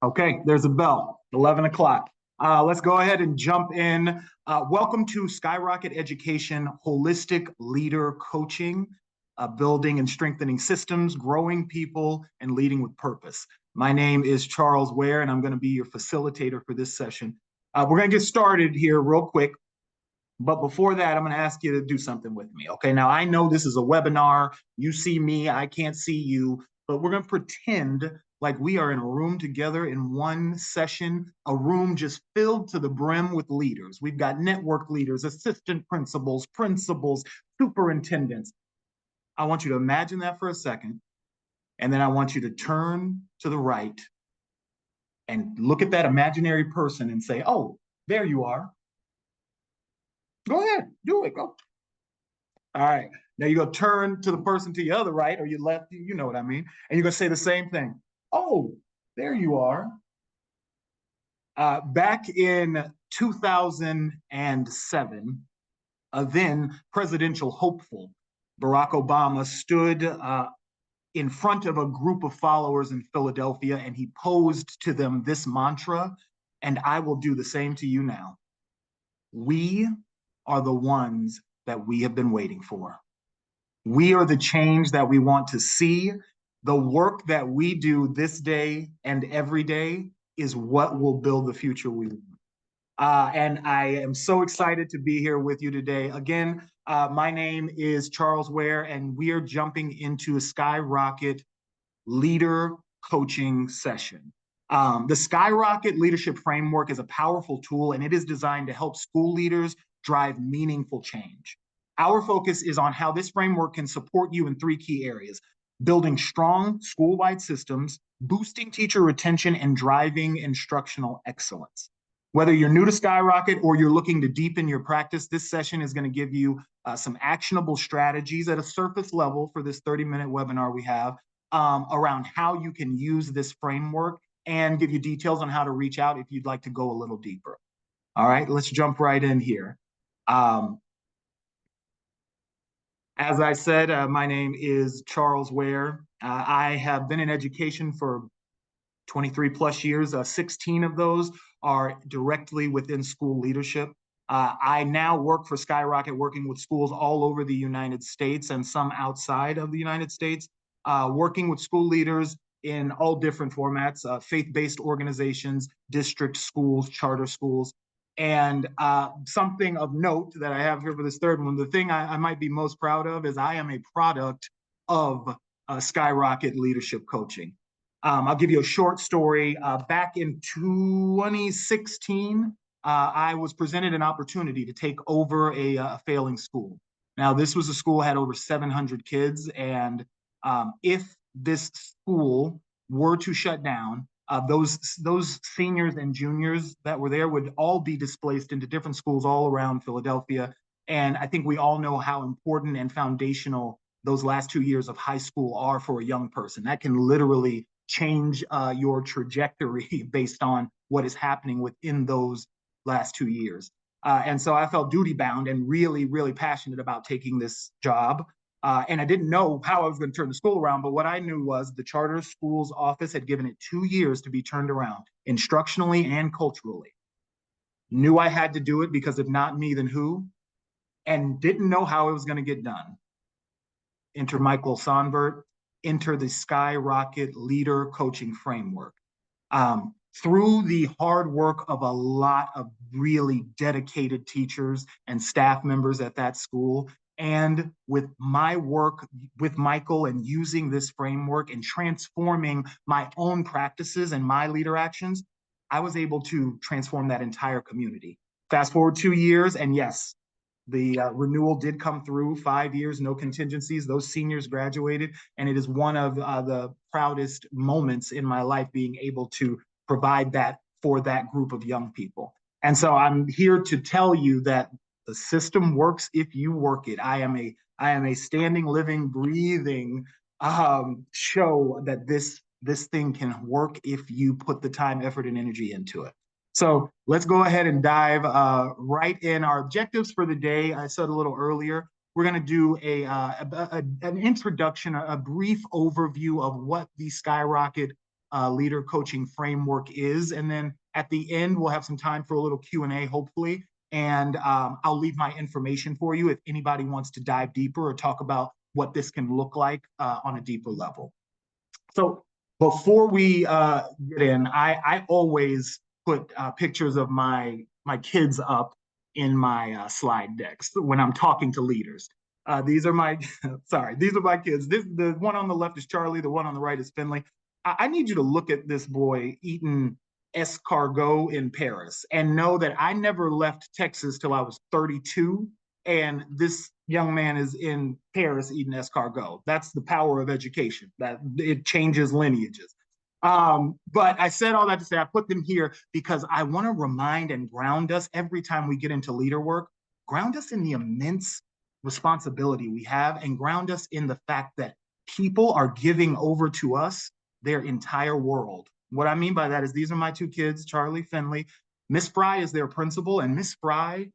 Okay, there's a bell, 11 o'clock. Let's go ahead and jump in. Welcome to Skyrocket Education Holistic Leader Coaching, building and strengthening systems, growing people, and leading with purpose. My name is Charles Ware, and I'm going to be your facilitator for this session. We're going to get started here real quick. But before that, I'm going to ask you to do something with me. Okay, now I know this is a webinar. You see me, I can't see you, but we're going to pretend like we are in a room together in one session, a room just filled to the brim with leaders. We've got network leaders, assistant principals, superintendents. I want you to imagine that for a second, and then I want you to turn to the right and look at that imaginary person and say, oh, there you are. Go ahead, do it, go. All right. Now you're going to turn to the person to your other right or your left, you know what I mean? And you're going to say the same thing. Oh, there you are. Back in 2007, a then presidential hopeful, Barack Obama, stood in front of a group of followers in Philadelphia and he posed to them this mantra, and I will do the same to you now. We are the ones that we have been waiting for. We are the change that we want to see. The work that we do this day and every day is what will build the future we want. And I am so excited to be here with you today. Again, my name is Charles Ware, and we are jumping into a Skyrocket leader coaching session. The Skyrocket Leadership Framework is a powerful tool, and it is designed to help school leaders drive meaningful change. Our focus is on how this framework can support you in three key areas: building strong school-wide systems, boosting teacher retention, and driving instructional excellence. Whether you're new to Skyrocket or you're looking to deepen your practice, this session is going to give you some actionable strategies at a surface level for this 30-minute webinar we have around how you can use this framework and give you details on how to reach out if you'd like to go a little deeper. All right, let's jump right in here. As I said, my name is Charles Ware. I have been in education for 23 plus years. 16 of those are directly within school leadership. I now work for Skyrocket, working with schools all over the United States and some outside of the United States, working with school leaders in all different formats, faith-based organizations, district schools, charter schools. And something of note that I have here for this third one, the thing I might be most proud of is I am a product of Skyrocket Leadership Coaching. I'll give you a short story. Back in 2016, I was presented an opportunity to take over a failing school. Now, this was a school that had over 700 kids, and if this school were to shut down, those seniors and juniors that were there would all be displaced into different schools all around Philadelphia. And I think we all know how important and foundational those last 2 years of high school are for a young person. That can literally change your trajectory based on what is happening within those last 2 years. And so I felt duty bound and really, really passionate about taking this job. And I didn't know how I was going to turn the school around, but what I knew was the charter schools office had given it 2 years to be turned around, instructionally and culturally. Knew I had to do it because if not me, then who? And didn't know how it was going to get done. Enter Michael Sonbert, enter the Skyrocket Leader Coaching Framework. Through the hard work of a lot of really dedicated teachers and staff members at that school, and with my work with Michael and using this framework and transforming my own practices and my leader actions, I was able to transform that entire community. Fast forward 2 years, and yes, the renewal did come through, 5 years, no contingencies. Those seniors graduated, and it is one of the proudest moments in my life being able to provide that for that group of young people. And so I'm here to tell you that the system works if you work it. I am a standing, living, breathing show that this thing can work if you put the time, effort, and energy into it. So let's go ahead and dive right in. Our objectives for the day, I said a little earlier, we're going to do an introduction, a brief overview of what the Skyrocket leader coaching framework is. And then at the end, we'll have some time for a little Q&A, hopefully. And I'll leave my information for you if anybody wants to dive deeper or talk about what this can look like on a deeper level. So before we get in, I always put pictures of my kids up in my slide decks when I'm talking to leaders. These are my, sorry, these are my kids. The one on the left is Charlie, the one on the right is Finley. I need you to look at this boy eating escargot in Paris and know that I never left Texas till I was 32. And this young man is in Paris eating escargot. That's the power of education, that it changes lineages. But I said all that to say I put them here because I want to remind and ground us every time we get into leader work, ground us in the immense responsibility we have and ground us in the fact that people are giving over to us their entire world. What I mean by that is these are my two kids, Charlie, Finley. Miss Fry is their principal, and Miss Fry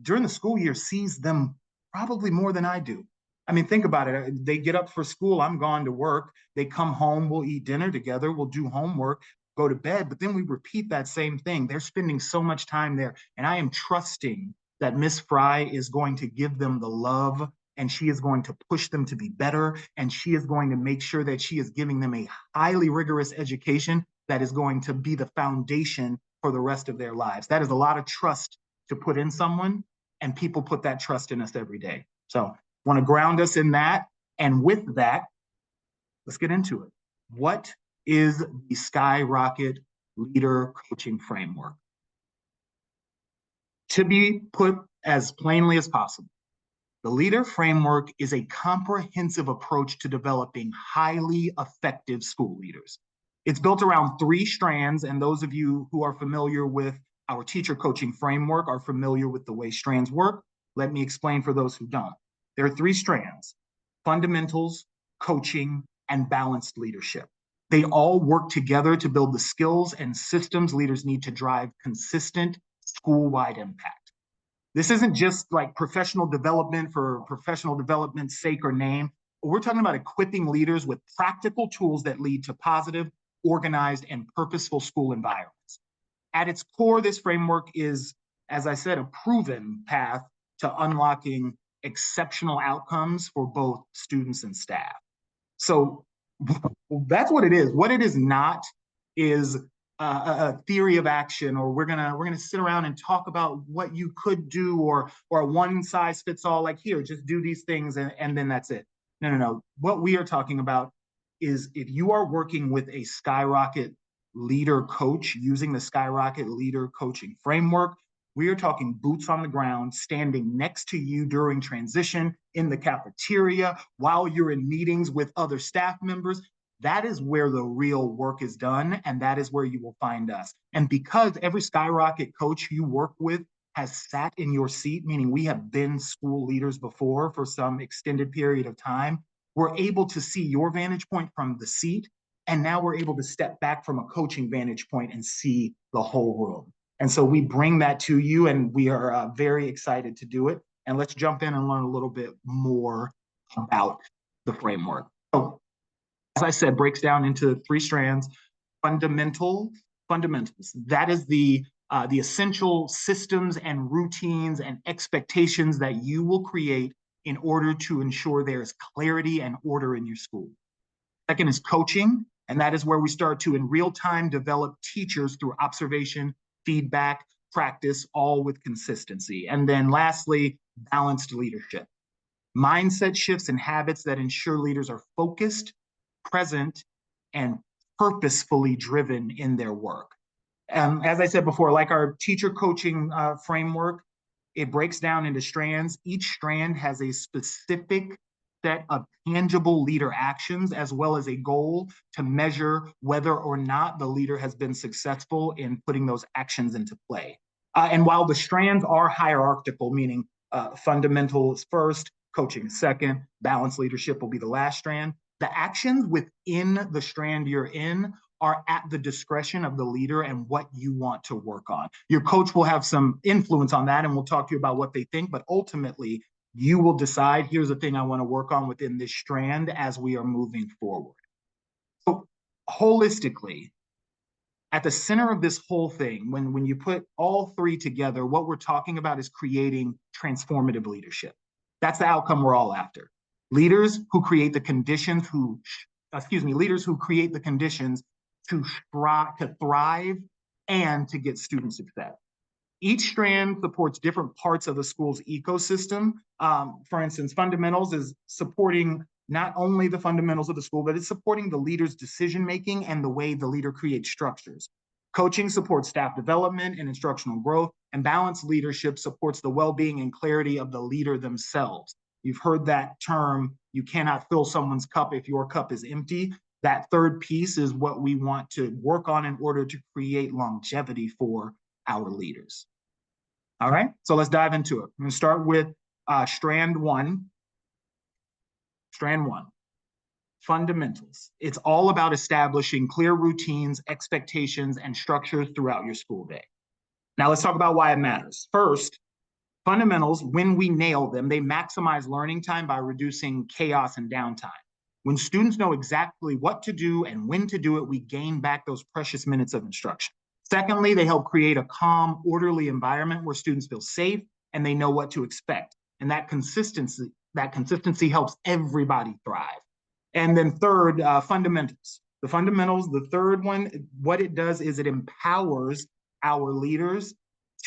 during the school year sees them probably more than I do. I mean, think about it. They get up for school. I'm gone to work. They come home. We'll eat dinner together. We'll do homework, go to bed. But then we repeat that same thing. They're spending so much time there. And I am trusting that Miss Fry is going to give them the love and she is going to push them to be better. And she is going to make sure that she is giving them a highly rigorous education that is going to be the foundation for the rest of their lives. That is a lot of trust to put in someone, and people put that trust in us every day. So want to ground us in that. And with that, let's get into it. What is the Skyrocket Leader Coaching Framework? To be put as plainly as possible, the Leader Framework is a comprehensive approach to developing highly effective school leaders. It's built around 3 strands, and those of you who are familiar with our teacher coaching framework are familiar with the way strands work. Let me explain for those who don't. There are 3 strands: fundamentals, coaching, and balanced leadership. They all work together to build the skills and systems leaders need to drive consistent school-wide impact. This isn't just like professional development for professional development's sake or name. We're talking about equipping leaders with practical tools that lead to positive, organized, and purposeful school environments. At its core, this framework is, as I said, a proven path to unlocking exceptional outcomes for both students and staff. So that's what it is. What it is not is a theory of action, or we're gonna sit around and talk about what you could do, or a one size fits all, like here, just do these things and then that's it. No. What we are talking about is if you are working with a Skyrocket leader coach using the Skyrocket Leader Coaching Framework, we are talking boots on the ground, standing next to you during transition, in the cafeteria, while you're in meetings with other staff members. That is where the real work is done, and that is where you will find us. And because every Skyrocket coach you work with has sat in your seat, meaning we have been school leaders before for some extended period of time, we're able to see your vantage point from the seat, and now we're able to step back from a coaching vantage point and see the whole room. And so we bring that to you, and we are very excited to do it. And let's jump in and learn a little bit more about the framework. So, as I said, breaks down into 3 strands: fundamentals. That is the essential systems and routines and expectations that you will create in order to ensure there's clarity and order in your school. Second is coaching, and that is where we start to, in real time, develop teachers through observation, feedback, practice, all with consistency. And then lastly, balanced leadership. Mindset shifts and habits that ensure leaders are focused, present, and purposefully driven in their work. As I said before, like our teacher coaching framework, it breaks down into strands. Each strand has a specific set of tangible leader actions, as well as a goal to measure whether or not the leader has been successful in putting those actions into play. And while the strands are hierarchical, meaning fundamental is first, coaching is second, balanced leadership will be the last strand, the actions within the strand you're in are at the discretion of the leader and what you want to work on. Your coach will have some influence on that, and we'll talk to you about what they think, but ultimately, you will decide, here's the thing I want to work on within this strand as we are moving forward. So holistically, at the center of this whole thing, when you put all three together, what we're talking about is creating transformative leadership. That's the outcome we're all after. Leaders who create the conditions leaders who create the conditions to thrive and to get student success. Each strand supports different parts of the school's ecosystem. For instance, fundamentals is supporting not only the fundamentals of the school, but it's supporting the leader's decision-making and the way the leader creates structures. Coaching supports staff development and instructional growth, and balanced leadership supports the well-being and clarity of the leader themselves. You've heard that term, you cannot fill someone's cup if your cup is empty. That third piece is what we want to work on in order to create longevity for our leaders. All right, so let's dive into it. I'm going to start with strand one. Strand one, fundamentals. It's all about establishing clear routines, expectations, and structures throughout your school day. Now let's talk about why it matters. First, fundamentals, when we nail them, they maximize learning time by reducing chaos and downtime. When students know exactly what to do and when to do it, we gain back those precious minutes of instruction. Secondly, they help create a calm, orderly environment where students feel safe and they know what to expect. And that consistency helps everybody thrive. And then third, fundamentals. The fundamentals, the third one, what it does is it empowers our leaders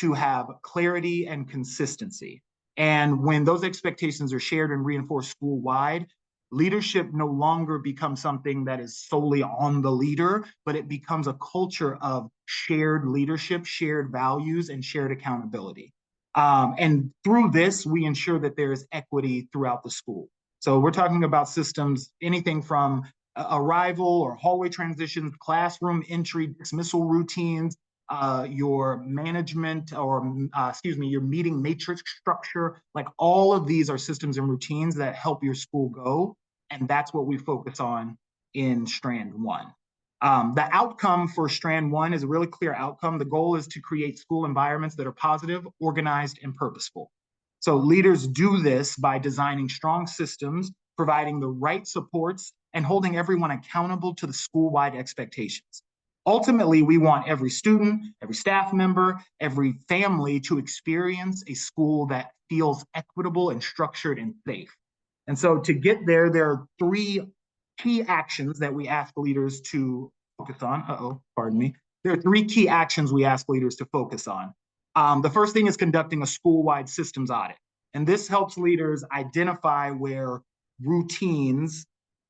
to have clarity and consistency. And when those expectations are shared and reinforced school-wide, leadership no longer becomes something that is solely on the leader, but it becomes a culture of shared leadership, shared values, and shared accountability. And through this, we ensure that there is equity throughout the school. So we're talking about systems, anything from arrival or hallway transitions, classroom entry, dismissal routines, your management your meeting matrix structure, like all of these are systems and routines that help your school go. And that's what we focus on in strand one. The outcome for strand one is a really clear outcome. The goal is to create school environments that are positive, organized, and purposeful. So leaders do this by designing strong systems, providing the right supports, and holding everyone accountable to the school-wide expectations. Ultimately, we want every student, every staff member, every family to experience a school that feels equitable and structured and safe. And so to get there, there are three key actions that we ask leaders to focus on. There are three key actions we ask leaders to focus on. The first thing is conducting a school-wide systems audit. And this helps leaders identify where routines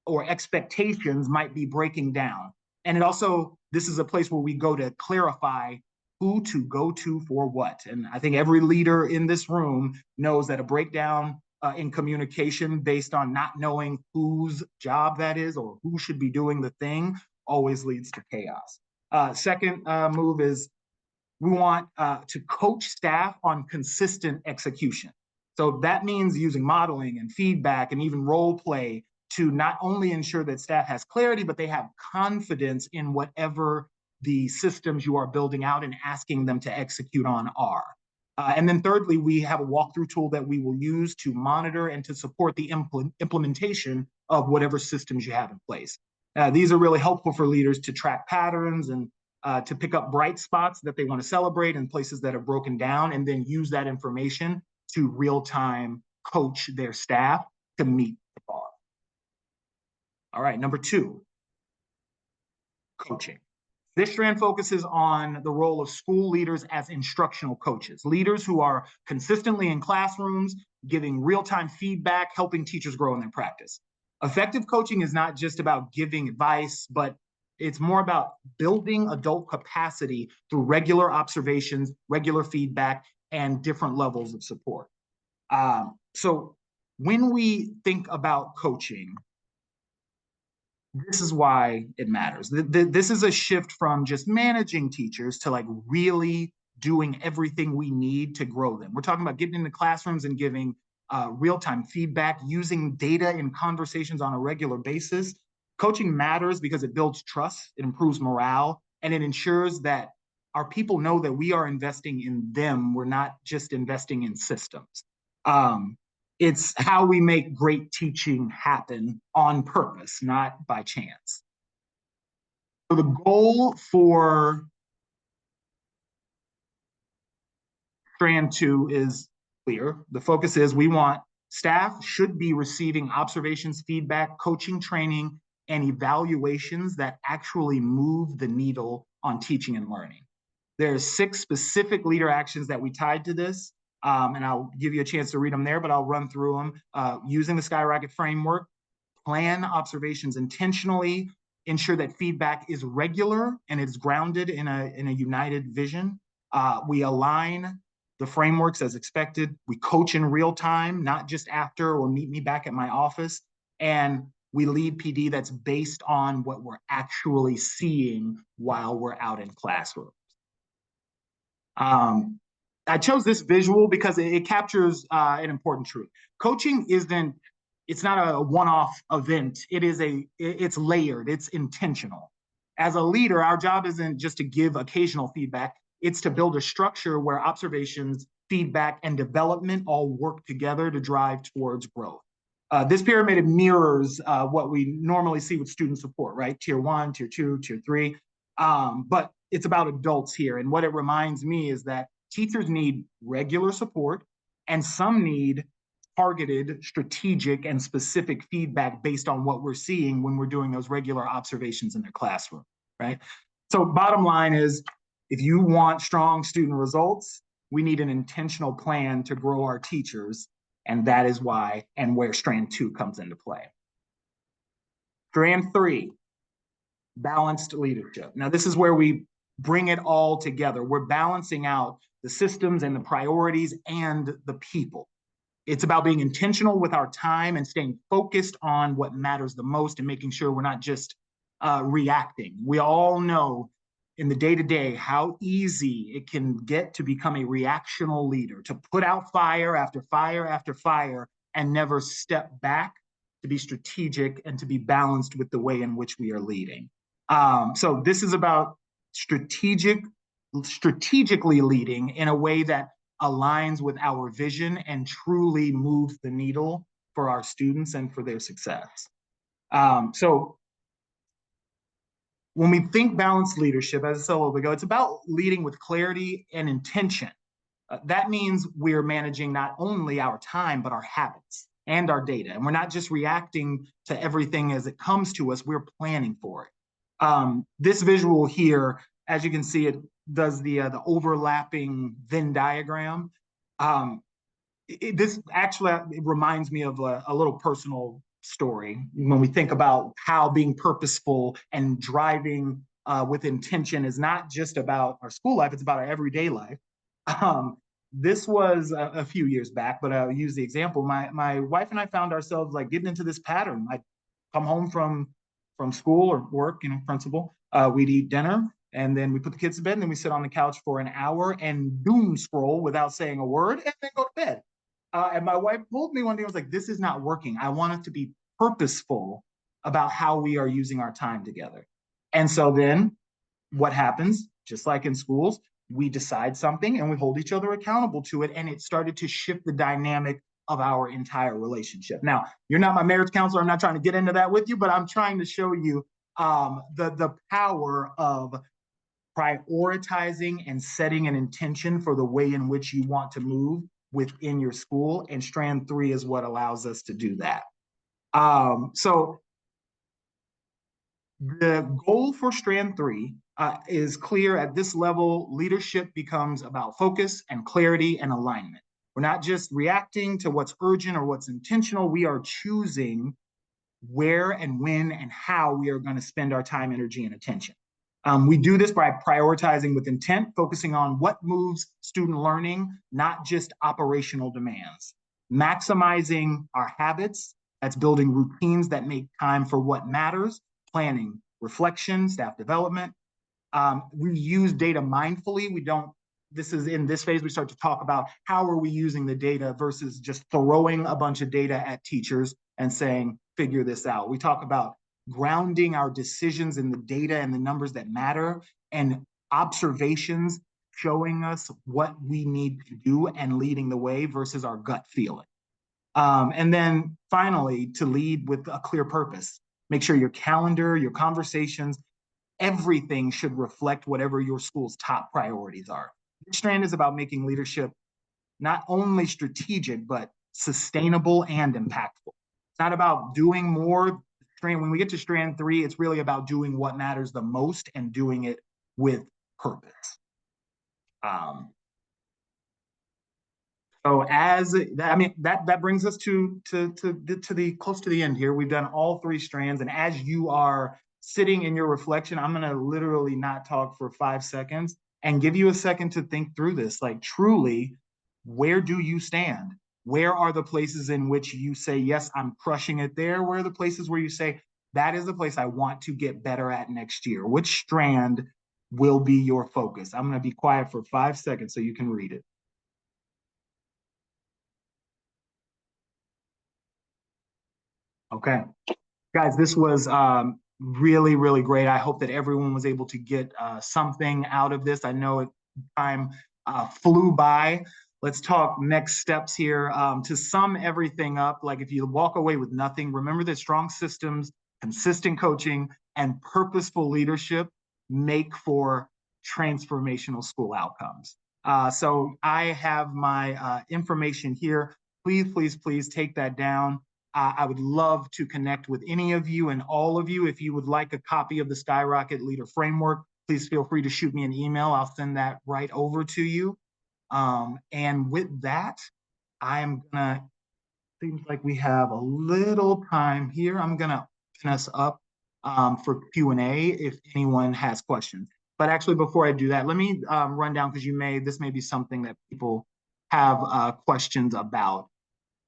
or expectations might be breaking down. And it also, this is a place where we go to clarify who to go to for what. And I think every leader in this room knows that a breakdown in communication based on not knowing whose job that is or who should be doing the thing always leads to chaos. Second move is we want to coach staff on consistent execution. So that means using modeling and feedback and even role play to not only ensure that staff has clarity, but they have confidence in whatever the systems you are building out and asking them to execute on are. And then thirdly, we have a walkthrough tool that we will use to monitor and to support the implementation of whatever systems you have in place. These are really helpful for leaders to track patterns and to pick up bright spots that they want to celebrate and places that are broken down, and then use that information to real-time coach their staff to meet the bar. All right, number two, coaching. This strand focuses on the role of school leaders as instructional coaches, leaders who are consistently in classrooms, giving real-time feedback, helping teachers grow in their practice. Effective coaching is not just about giving advice, but it's more about building adult capacity through regular observations, regular feedback, and different levels of support. So when we think about coaching, this is why it matters. This is a shift from just managing teachers to like really doing everything we need to grow them. We're talking about getting into classrooms and giving real-time feedback, using data in conversations on a regular basis. Coaching matters because it builds trust, it improves morale, and it ensures that our people know that we are investing in them. We're not just investing in systems. It's how we make great teaching happen on purpose, not by chance. So the goal for Strand 2 is clear. The focus is we want staff should be receiving observations, feedback, coaching, training, and evaluations that actually move the needle on teaching and learning. There's 6 specific leader actions that we tied to this, and I'll give you a chance to read them there, but I'll run through them. Using the Skyrocket framework, plan observations intentionally, ensure that feedback is regular and it's grounded in a united vision. We align the frameworks as expected. We coach in real time, not just after or meet me back at my office. And we lead PD that's based on what we're actually seeing while we're out in classrooms. I chose this visual because it captures an important truth. Coaching it's not a one-off event. It's layered, it's intentional. As a leader, our job isn't just to give occasional feedback, it's to build a structure where observations, feedback, and development all work together to drive towards growth. This pyramid mirrors what we normally see with student support, right? Tier 1, Tier 2, Tier 3. But it's about adults here. And what it reminds me is that teachers need regular support, and some need targeted, strategic, and specific feedback based on what we're seeing when we're doing those regular observations in their classroom, right? So bottom line is, if you want strong student results, we need an intentional plan to grow our teachers, and that is why and where Strand 2 comes into play. Strand 3, balanced leadership. Now, this is where we bring it all together. We're balancing out the systems and the priorities and the people. It's about being intentional with our time and staying focused on what matters the most and making sure we're not just reacting. We all know in the day-to-day how easy it can get to become a reactional leader, to put out fire after fire after fire and never step back to be strategic and to be balanced with the way in which we are leading. So this is about strategically leading in a way that aligns with our vision and truly moves the needle for our students and for their success. So when we think balanced leadership, as I said a little bit ago, it's about leading with clarity and intention. That means we're managing not only our time, but our habits and our data. And we're not just reacting to everything as it comes to us, we're planning for it. This visual here, as you can see, it does the overlapping Venn diagram. This actually reminds me of a little personal story when we think about how being purposeful and driving with intention is not just about our school life, it's about our everyday life. This was a few years back, but I'll use the example. My wife and I found ourselves like getting into this pattern. I'd come home from school or work, principal, we'd eat dinner, and then we put the kids to bed, and then we sit on the couch for an hour and doom scroll without saying a word, and then go to bed. And my wife told me one day, I was like, this is not working. I want us to be purposeful about how we are using our time together. And so then what happens, just like in schools, we decide something and we hold each other accountable to it. And it started to shift the dynamic of our entire relationship. Now, you're not my marriage counselor. I'm not trying to get into that with you, but I'm trying to show you the power of prioritizing and setting an intention for the way in which you want to move within your school. And Strand 3 is what allows us to do that. So the goal for Strand 3 is clear. At this level, leadership becomes about focus and clarity and alignment. We're not just reacting to what's urgent or what's intentional. We are choosing where and when and how we are going to spend our time, energy, and attention. We do this by prioritizing with intent, focusing on what moves student learning, not just operational demands. Maximizing our habits, that's building routines that make time for what matters, planning, reflection, staff development. We use data mindfully. This is in this phase, we start to talk about how are we using the data versus just throwing a bunch of data at teachers and saying, figure this out. We talk about grounding our decisions in the data and the numbers that matter, and observations showing us what we need to do and leading the way versus our gut feeling. And then finally, to lead with a clear purpose. Make sure your calendar, your conversations, everything should reflect whatever your school's top priorities are. This strand is about making leadership not only strategic, but sustainable and impactful. It's not about doing more. When we get to strand 3, it's really about doing what matters the most and doing it with purpose. So that brings us to the close to the end here. We've done all 3 strands, and as you are sitting in your reflection, I'm going to literally not talk for 5 seconds and give you a second to think through this. Like, truly, where do you stand? Where are the places in which you say, yes, I'm crushing it there? Where are the places where you say, that is the place I want to get better at next year? Which strand will be your focus? I'm going to be quiet for 5 seconds so you can read it. Okay. Guys, this was really, really great. I hope that everyone was able to get something out of this. I know time flew by. Let's talk next steps here. To sum everything up, like if you walk away with nothing, remember that strong systems, consistent coaching, and purposeful leadership make for transformational school outcomes. So I have my information here. Please, please, please take that down. I would love to connect with any of you and all of you. If you would like a copy of the Skyrocket Leader Framework, please feel free to shoot me an email. I'll send that right over to you. And with that, seems like we have a little time here. I'm gonna open us up for Q&A if anyone has questions. But actually, before I do that, let me run down, because this may be something that people have questions about.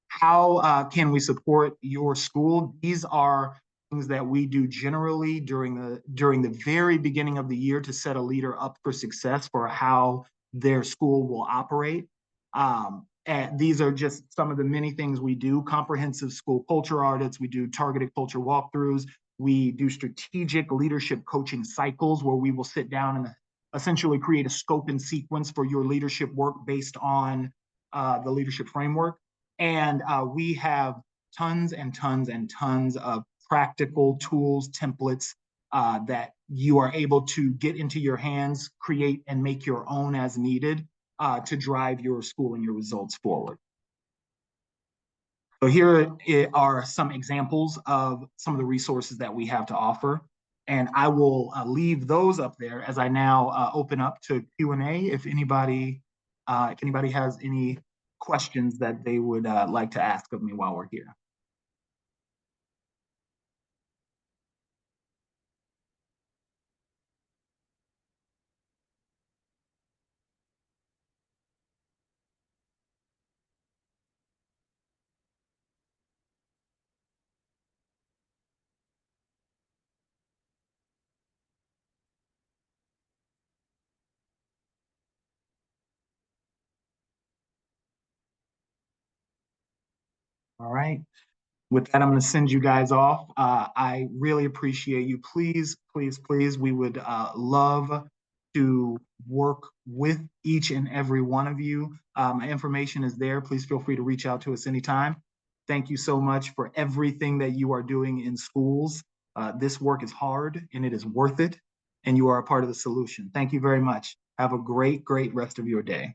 How can we support your school? These are things that we do generally during the very beginning of the year to set a leader up for success for how their school will operate. And these are just some of the many things we do: comprehensive school culture audits, we do targeted culture walkthroughs, we do strategic leadership coaching cycles where we will sit down and essentially create a scope and sequence for your leadership work based on the leadership framework. And we have tons and tons and tons of practical tools, templates that you are able to get into your hands, create, and make your own as needed to drive your school and your results forward. So here are some examples of some of the resources that we have to offer. And I will leave those up there as I now open up to Q&A if anybody has any questions that they would like to ask of me while we're here. All right. With that, I'm going to send you guys off. I really appreciate you. Please, please, please, we would love to work with each and every one of you. My information is there. Please feel free to reach out to us anytime. Thank you so much for everything that you are doing in schools. This work is hard and it is worth it, and you are a part of the solution. Thank you very much. Have a great, great rest of your day.